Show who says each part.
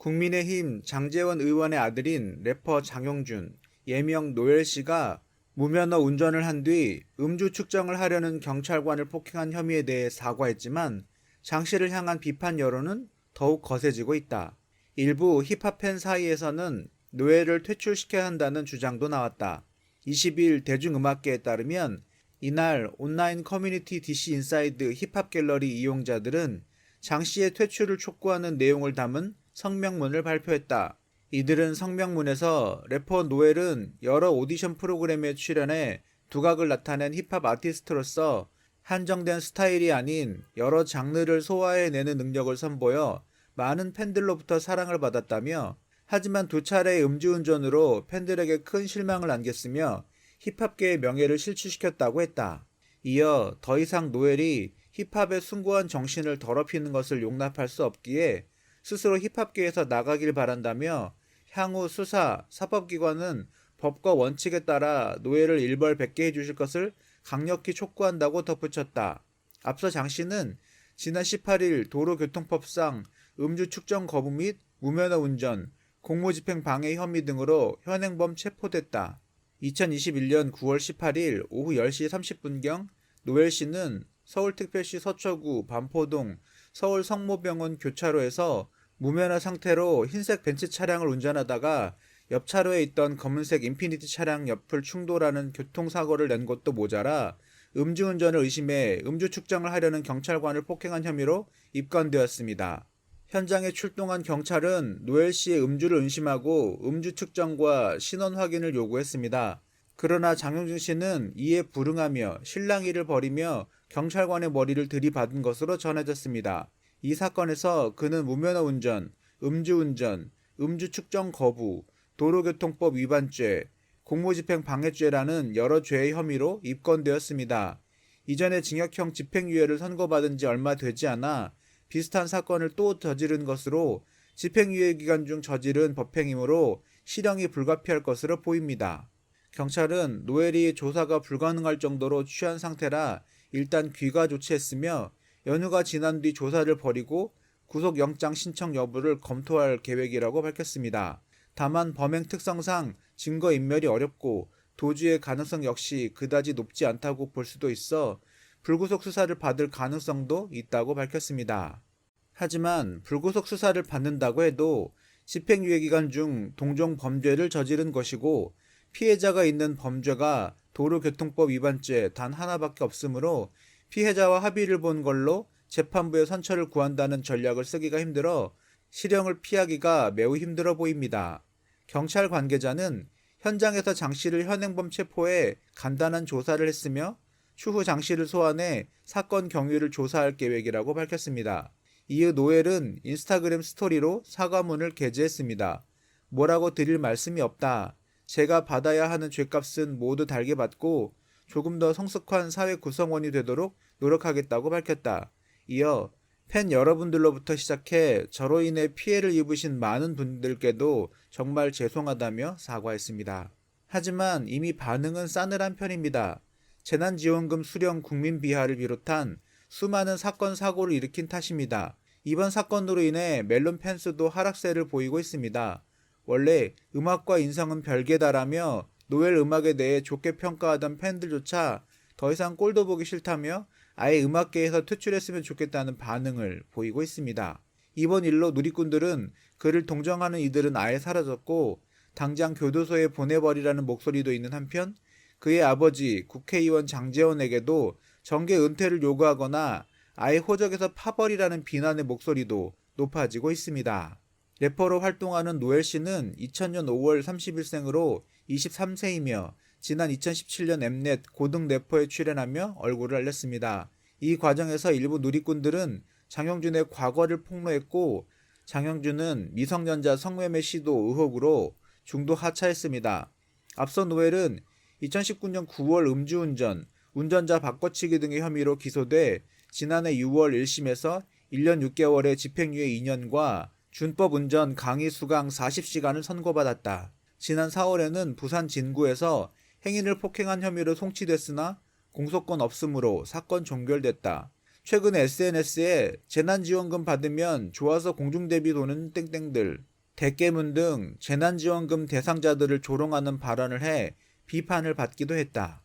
Speaker 1: 국민의힘 장제원 의원의 아들인 래퍼 장용준, 예명 노엘 씨가 무면허 운전을 한 뒤 음주 측정을 하려는 경찰관을 폭행한 혐의에 대해 사과했지만 장 씨를 향한 비판 여론은 더욱 거세지고 있다. 일부 힙합 팬 사이에서는 노엘을 퇴출시켜야 한다는 주장도 나왔다. 22일 대중음악계에 따르면 이날 온라인 커뮤니티 DC 인사이드 힙합 갤러리 이용자들은 장 씨의 퇴출을 촉구하는 내용을 담은 성명문을 발표했다. 이들은 성명문에서 래퍼 노엘은 여러 오디션 프로그램에 출연해 두각을 나타낸 힙합 아티스트로서 한정된 스타일이 아닌 여러 장르를 소화해내는 능력을 선보여 많은 팬들로부터 사랑을 받았다며, 하지만 두 차례의 음주운전으로 팬들에게 큰 실망을 안겼으며 힙합계의 명예를 실추시켰다고 했다. 이어 더 이상 노엘이 힙합의 숭고한 정신을 더럽히는 것을 용납할 수 없기에 스스로 힙합계에서 나가길 바란다며 향후 수사, 사법기관은 법과 원칙에 따라 노엘을 일벌백계해 주실 것을 강력히 촉구한다고 덧붙였다. 앞서 장 씨는 지난 18일 도로교통법상 음주 측정 거부 및 무면허 운전, 공무집행 방해 혐의 등으로 현행범 체포됐다. 2021년 9월 18일 오후 10시 30분경 노엘 씨는 서울특별시 서초구 반포동 서울 성모병원 교차로에서 무면허 상태로 흰색 벤츠 차량을 운전하다가 옆 차로에 있던 검은색 인피니티 차량 옆을 충돌하는 교통사고를 낸 것도 모자라 음주운전을 의심해 음주 측정을 하려는 경찰관을 폭행한 혐의로 입건되었습니다. 현장에 출동한 경찰은 노엘 씨의 음주를 의심하고 음주 측정과 신원 확인을 요구했습니다. 그러나 장용준 씨는 이에 불응하며 실랑이를 벌이며 경찰관의 머리를 들이받은 것으로 전해졌습니다. 이 사건에서 그는 무면허 운전, 음주운전, 음주 측정 거부, 도로교통법 위반죄, 공무집행 방해죄라는 여러 죄의 혐의로 입건되었습니다. 이전에 징역형 집행유예를 선고받은 지 얼마 되지 않아 비슷한 사건을 또 저지른 것으로 집행유예 기간 중 저지른 법행이므로 실형이 불가피할 것으로 보입니다. 경찰은 노엘이 조사가 불가능할 정도로 취한 상태라 일단 귀가 조치했으며 연휴가 지난 뒤 조사를 벌이고 구속영장 신청 여부를 검토할 계획이라고 밝혔습니다. 다만 범행 특성상 증거인멸이 어렵고 도주의 가능성 역시 그다지 높지 않다고 볼 수도 있어 불구속 수사를 받을 가능성도 있다고 밝혔습니다. 하지만 불구속 수사를 받는다고 해도 집행유예 기간 중 동종 범죄를 저지른 것이고 피해자가 있는 범죄가 도로교통법 위반죄 단 하나밖에 없으므로 피해자와 합의를 본 걸로 재판부의 선처를 구한다는 전략을 쓰기가 힘들어 실형을 피하기가 매우 힘들어 보입니다. 경찰 관계자는 현장에서 장 씨를 현행범 체포해 간단한 조사를 했으며 추후 장 씨를 소환해 사건 경위를 조사할 계획이라고 밝혔습니다. 이후 노엘은 인스타그램 스토리로 사과문을 게재했습니다. 뭐라고 드릴 말씀이 없다. 제가 받아야 하는 죗값은 모두 달게 받고 조금 더 성숙한 사회 구성원이 되도록 노력하겠다고 밝혔다. 이어 팬 여러분들로부터 시작해 저로 인해 피해를 입으신 많은 분들께도 정말 죄송하다며 사과했습니다. 하지만 이미 반응은 싸늘한 편입니다. 재난지원금 수령 국민 비하를 비롯한 수많은 사건 사고를 일으킨 탓입니다. 이번 사건으로 인해 멜론 팬수도 하락세를 보이고 있습니다. 원래 음악과 인성은 별개다라며 노엘 음악에 대해 좋게 평가하던 팬들조차 더 이상 꼴도 보기 싫다며 아예 음악계에서 퇴출했으면 좋겠다는 반응을 보이고 있습니다. 이번 일로 누리꾼들은 그를 동정하는 이들은 아예 사라졌고 당장 교도소에 보내버리라는 목소리도 있는 한편 그의 아버지 국회의원 장제원에게도 정계 은퇴를 요구하거나 아예 호적에서 파버리라는 비난의 목소리도 높아지고 있습니다. 래퍼로 활동하는 노엘 씨는 2000년 5월 30일생으로 23세이며 지난 2017년 엠넷 고등 래퍼에 출연하며 얼굴을 알렸습니다. 이 과정에서 일부 누리꾼들은 장용준의 과거를 폭로했고 장용준은 미성년자 성매매 시도 의혹으로 중도 하차했습니다. 앞서 노엘은 2019년 9월 음주운전, 운전자 바꿔치기 등의 혐의로 기소돼 지난해 6월 1심에서 1년 6개월의 집행유예 2년과 준법운전 강의 수강 40시간을 선고받았다. 지난 4월에는 부산 진구에서 행인을 폭행한 혐의로 송치됐으나 공소권 없음으로 사건 종결됐다. 최근 SNS에 재난지원금 받으면 좋아서 공중대비 도는 땡땡들, 대깨문 등 재난지원금 대상자들을 조롱하는 발언을 해 비판을 받기도 했다.